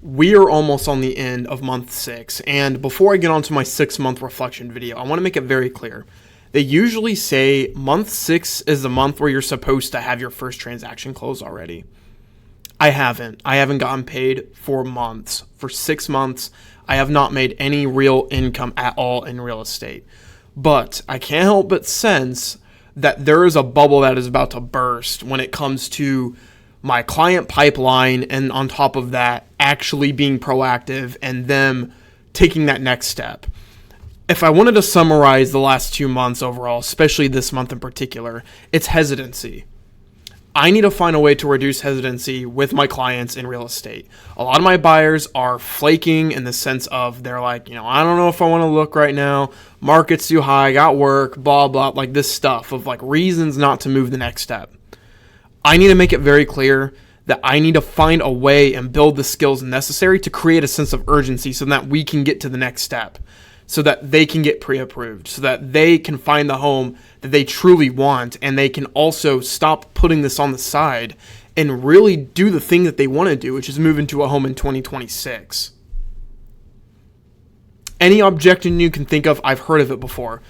We are almost on the end of month 6, and before I get on to my 6-month reflection video, I want to make it very clear. They usually say month 6 is the month where you're supposed to have your first transaction close already. I haven't gotten paid for months. For 6 months, I have not made any real income at all in real estate. But I can't help but sense that there is a bubble that is about to burst when it comes to my client pipeline, and on top of that, actually being proactive and them taking that next step. If I wanted to summarize the last 2 months overall, especially this month in particular, it's hesitancy. I need to find a way to reduce hesitancy with my clients in real estate. A lot of my buyers are flaking in the sense of they're like, I don't know if I want to look right now. Market's too high, got work, blah, blah, like this stuff of like reasons not to move the next step. I need to make it very clear that I need to find a way and build the skills necessary to create a sense of urgency so that we can get to the next step, so that they can get pre-approved, so that they can find the home that they truly want, and they can also stop putting this on the side and really do the thing that they want to do, which is move into a home in 2026. Any objection you can think of, I've heard of it before.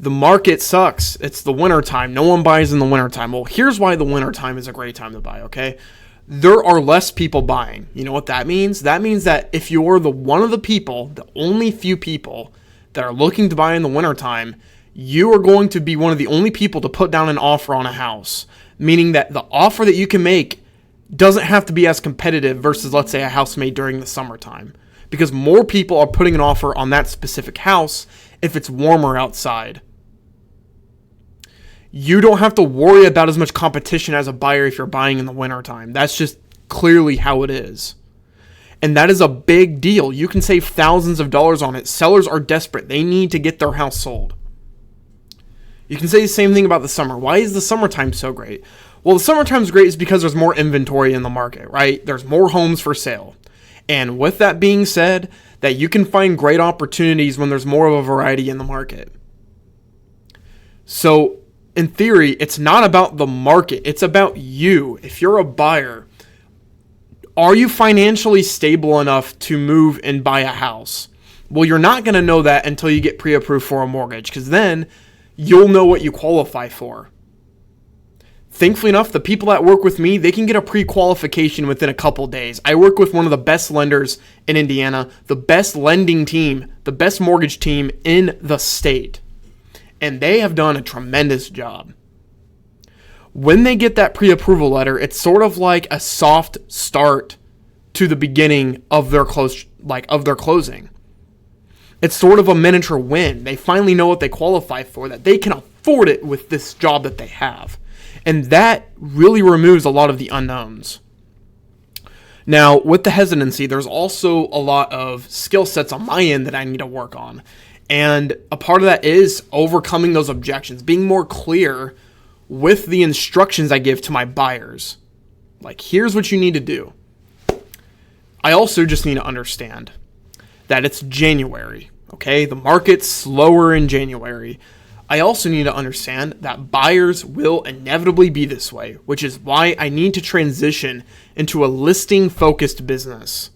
The market sucks. It's the winter time. No one buys in the winter time. Well, here's why the winter time is a great time to buy, okay? There are less people buying. You know what that means? That means that if you're the only few people that are looking to buy in the winter time, you are going to be one of the only people to put down an offer on a house, meaning that the offer that you can make doesn't have to be as competitive versus, let's say, a house made during the summertime, because more people are putting an offer on that specific house if it's warmer outside. You don't have to worry about as much competition as a buyer if you're buying in the wintertime. That's just clearly how it is. And that is a big deal. You can save thousands of dollars on it. Sellers are desperate. They need to get their house sold. You can say the same thing about the summer. Why is the summertime so great? Well, the summertime's great is because there's more inventory in the market, right? There's more homes for sale. And with that being said, that you can find great opportunities when there's more of a variety in the market. So, in theory, it's not about the market. It's about you. If you're a buyer, are you financially stable enough to move and buy a house? Well, you're not going to know that until you get pre-approved for a mortgage, because then you'll know what you qualify for. Thankfully enough, the people that work with me, they can get a pre-qualification within a couple days. I work with one of the best lenders in Indiana, the best lending team, the best mortgage team in the state. And they have done a tremendous job. When they get that pre-approval letter, it's sort of like a soft start to the beginning of their closing. It's sort of a miniature win. They finally know what they qualify for, that they can afford it with this job that they have. And that really removes a lot of the unknowns. Now, with the hesitancy, there's also a lot of skill sets on my end that I need to work on. And a part of that is overcoming those objections, being more clear with the instructions I give to my buyers. Like, here's what you need to do. I also just need to understand that it's January, okay? The market's slower in January. I also need to understand that buyers will inevitably be this way, which is why I need to transition into a listing-focused business.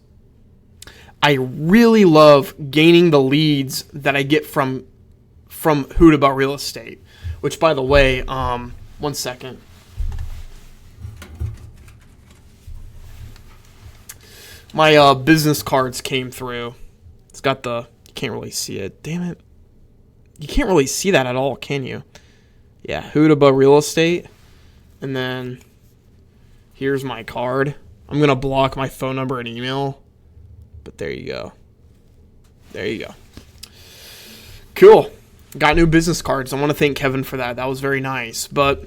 I really love gaining the leads that I get from Hoot About Real Estate, which, by the way, one second. My business cards came through. It's got you can't really see it. Damn it. You can't really see that at all, can you? Yeah, Hoot About Real Estate. And then here's my card. I'm going to block my phone number and email. But there you go. There you go. Cool. Got new business cards. I want to thank Kevin for that. That was very nice. But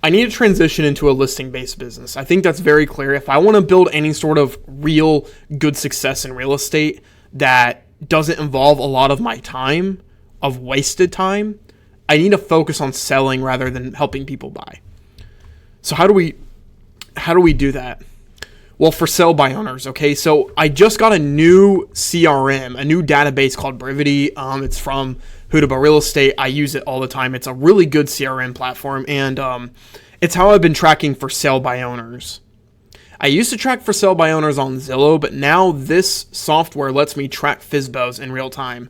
I need to transition into a listing-based business. I think that's very clear. If I want to build any sort of real good success in real estate that doesn't involve a lot of my time, of wasted time, I need to focus on selling rather than helping people buy. So how do we do that? Well, for sell by owners, okay? So I just got a new CRM, a new database called Brivity. It's from Hoot About Real Estate. I use it all the time. It's a really good CRM platform, and it's how I've been tracking for sell by owners. I used to track for sale by owners on Zillow, but now this software lets me track FSBOs in real time.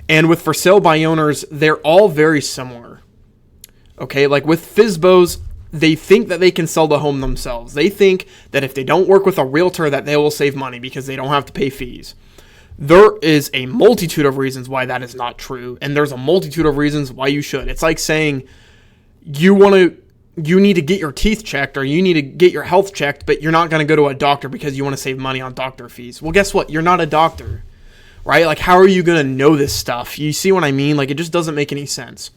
And with for sale by owners, they're all very similar. Okay, like with FSBOs, they think that they can sell the home themselves. They think that if they don't work with a realtor that they will save money because they don't have to pay fees. There is a multitude of reasons why that is not true, and there's a multitude of reasons why you should. It's like saying you need to get your teeth checked or you need to get your health checked, but you're not going to go to a doctor because you want to save money on doctor fees. Well, guess what? You're not a doctor, right? Like, how are you going to know this stuff? You see what I mean? Like, it just doesn't make any sense.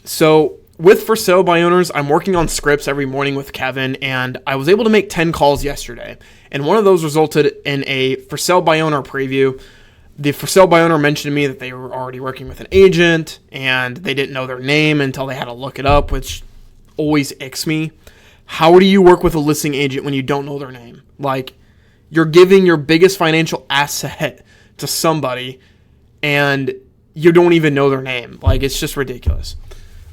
So with for sale by owners, I'm working on scripts every morning with Kevin, and I was able to make 10 calls yesterday. And one of those resulted in a for sale by owner preview. The for sale by owner mentioned to me that they were already working with an agent and they didn't know their name until they had to look it up, which always icks me. How do you work with a listing agent when you don't know their name? Like, you're giving your biggest financial asset to somebody and you don't even know their name. Like, it's just ridiculous.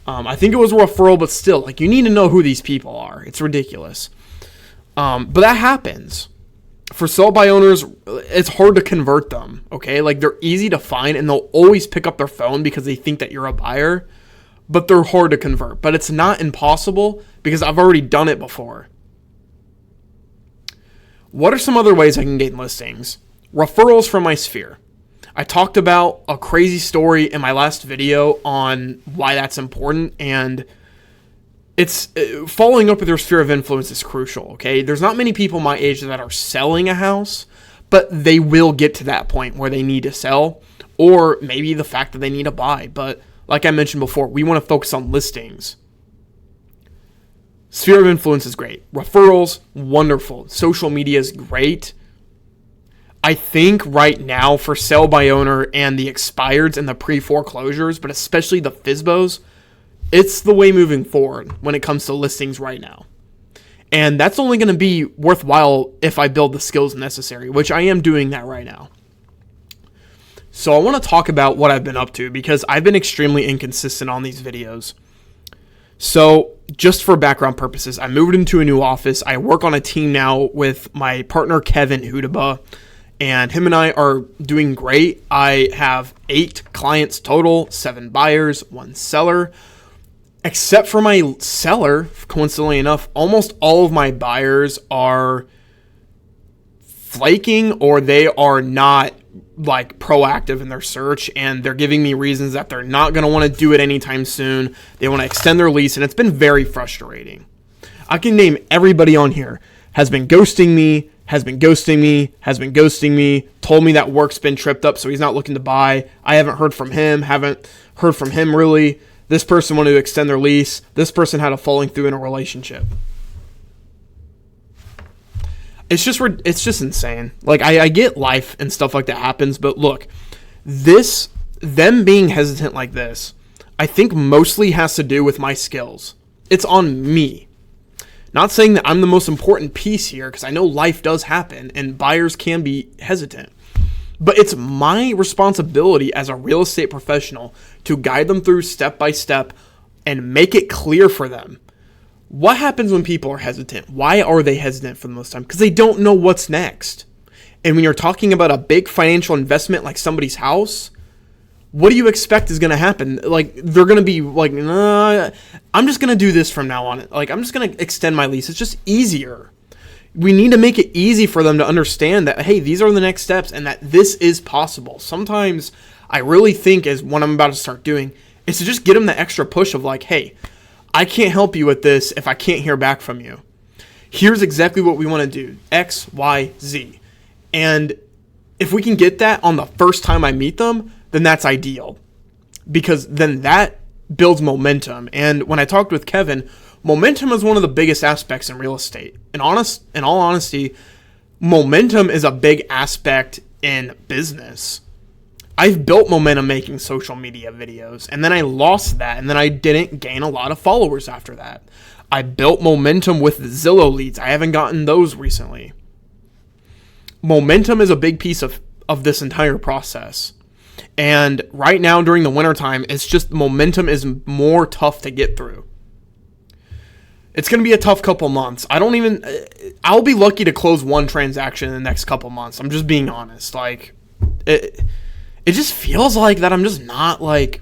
I think it was a referral, but still, like, you need to know who these people are. It's ridiculous. But that happens. For sale by owners, it's hard to convert them, okay? Like, they're easy to find, and they'll always pick up their phone because they think that you're a buyer, but they're hard to convert. But it's not impossible because I've already done it before. What are some other ways I can gain listings? Referrals from my sphere. I talked about a crazy story in my last video on why that's important, and it's following up with your sphere of influence is crucial, okay? There's not many people my age that are selling a house, but they will get to that point where they need to sell, or maybe the fact that they need to buy. But like I mentioned before, we want to focus on listings. Sphere of influence is great. Referrals, wonderful. Social media is great. I think right now for sale by owner and the expireds and the pre-foreclosures, but especially the FSBOs, it's the way moving forward when it comes to listings right now. And that's only going to be worthwhile if I build the skills necessary, which I am doing that right now. So I want to talk about what I've been up to because I've been extremely inconsistent on these videos. So just for background purposes, I moved into a new office. I work on a team now with my partner, Kevin Hudaba, and him and I are doing great. I have 8 clients total, 7 buyers, 1 seller. Except for my seller, coincidentally enough, almost all of my buyers are flaking or they are not like proactive in their search, and they're giving me reasons that they're not going to want to do it anytime soon. They want to extend their lease, and it's been very frustrating. I can name everybody on here. Has been ghosting me, told me that work's been tripped up so he's not looking to buy. I haven't heard from him really. This person wanted to extend their lease. This person had a falling through in a relationship. It's just insane. Like, I get life and stuff like that happens, but look, them being hesitant like this, I think mostly has to do with my skills. It's on me. Not saying that I'm the most important piece here, because I know life does happen and buyers can be hesitant. But it's my responsibility as a real estate professional to guide them through step by step and make it clear for them. What happens when people are hesitant? Why are they hesitant for the most time? Because they don't know what's next. And when you're talking about a big financial investment like somebody's house, what do you expect is going to happen? Like, they're going to be like, nah, I'm just going to do this from now on. Like, I'm just going to extend my lease. It's just easier. We need to make it easy for them to understand that, hey, these are the next steps and that this is possible. Sometimes I really think is what I'm about to start doing is to just get them the extra push of like, hey, I can't help you with this if I can't hear back from you. Here's exactly what we want to do, X, Y, Z. And if we can get that on the first time I meet them, then that's ideal because then that builds momentum. And when I talked with Kevin, momentum is one of the biggest aspects in real estate. In all honesty, momentum is a big aspect in business. I've built momentum making social media videos, and then I lost that, and then I didn't gain a lot of followers after that. I built momentum with Zillow leads. I haven't gotten those recently. Momentum is a big piece of this entire process. And right now during the wintertime, it's just momentum is more tough to get through. It's going to be a tough couple months. I'll be lucky to close one transaction in the next couple months. I'm just being honest. Like, it just feels like that I'm just not going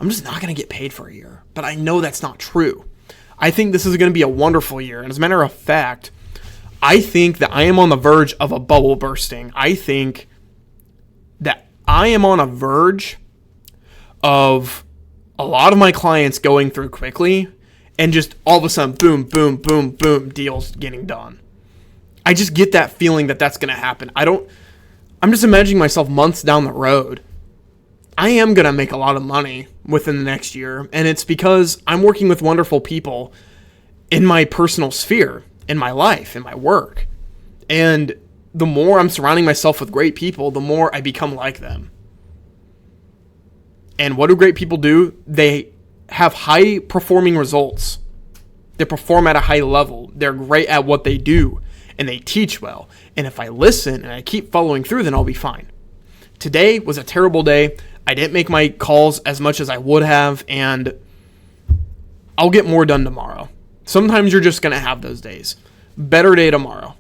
to get paid for a year. But I know that's not true. I think this is going to be a wonderful year. And as a matter of fact, I think that I am on the verge of a bubble bursting. I think that I am on a verge of a lot of my clients going through quickly and just all of a sudden, boom, boom, boom, boom, deals getting done. I just get that feeling that that's going to happen. I'm just imagining myself months down the road. I am going to make a lot of money within the next year, and it's because I'm working with wonderful people in my personal sphere, in my life, in my work. And the more I'm surrounding myself with great people, the more I become like them. And what do great people do? They have high performing results. They perform at a high level. They're great at what they do, and they teach well. And if I listen and I keep following through, then I'll be fine. Today was a terrible day. I didn't make my calls as much as I would have, and I'll get more done tomorrow. Sometimes you're just going to have those days. Better day tomorrow.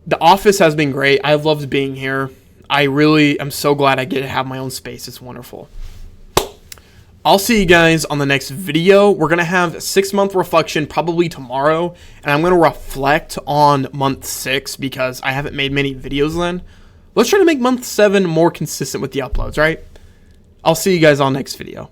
The office has been great. I've loved being here. I really am so glad I get to have my own space. It's wonderful. I'll see you guys on the next video. We're going to have a 6-month reflection probably tomorrow, and I'm going to reflect on month 6 because I haven't made many videos then. Let's try to make month 7 more consistent with the uploads, right? I'll see you guys on next video.